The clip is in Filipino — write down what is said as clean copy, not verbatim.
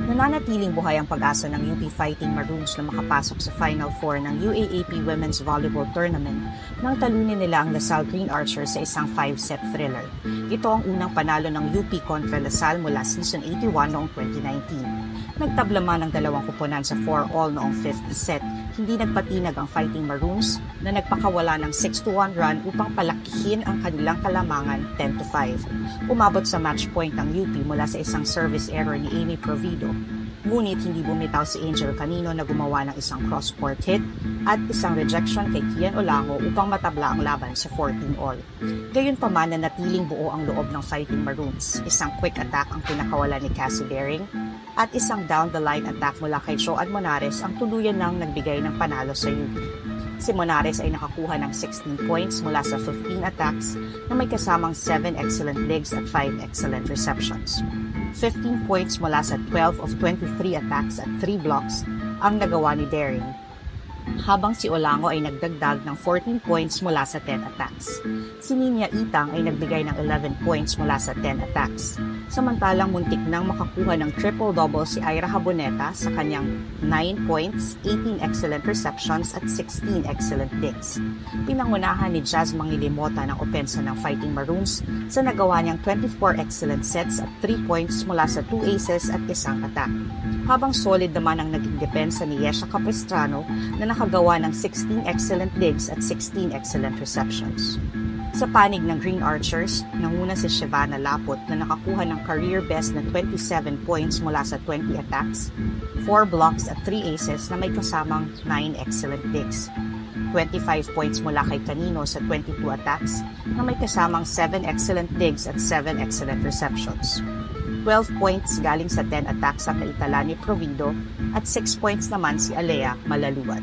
Nananatiling buhay ang pag-asa ng UP Fighting Maroons na makapasok sa Final Four ng UAAP Women's Volleyball Tournament nang talunin nila ang Lasal Green Archers sa isang 5-set thriller. Ito ang unang panalo ng UP kontra Lasal mula season 81 noong 2019. Nagtablaman ng dalawang kuponan sa 4-all noong 5th set, hindi nagpatinag ang Fighting Maroons na nagpakawala ng 6-1 run upang palakihin ang kanilang kalamangan 10-5. Umabot sa match point ng UP mula sa isang service error ni Amy Provido. Ngunit hindi bumitaw si Angel Canino na gumawa ng isang cross-court hit at isang rejection kay Kian Olango upang matabla ang laban sa 14-all. Gayunpaman na natiling buo ang loob ng Fighting Maroons. Isang quick attack ang pinakawala ni Cassie Bering at isang down-the-line attack mula kay Joan Monares ang tuluyan ng nagbigay ng panalo sa UP. Si Monares ay nakakuha ng 16 points mula sa 15 attacks na may kasamang 7 excellent digs at 5 excellent receptions. 15 points mula sa 12 of 23 attacks at 3 blocks ang nagawa ni Daring, habang si Olango ay nagdagdag ng 14 points mula sa 10 attacks. Si Ninya Itang ay nagbigay ng 11 points mula sa 10 attacks. Samantalang muntik nang makakuha ng triple-double si Ira Haboneta sa kanyang 9 points, 18 excellent receptions at 16 excellent digs. Pinangunahan ni Jazz Mangilimota ng opensa ng Fighting Maroons sa nagawa niyang 24 excellent sets at 3 points mula sa 2 aces at isang attack. Habang solid naman ang naging depensa ni Yesha Capistrano na nakagawa ng 16 excellent digs at 16 excellent receptions. Sa panig ng Green Archers, nanguna si Shivana Lapot na nakakuha ng career best na 27 points mula sa 20 attacks, 4 blocks at 3 aces na may kasamang 9 excellent digs. 25 points mula kay Canino sa 22 attacks na may kasamang 7 excellent digs at 7 excellent receptions. 12 points galing sa 10 attacks ang naitala ni Provido at 6 points naman si Alea Malaluan.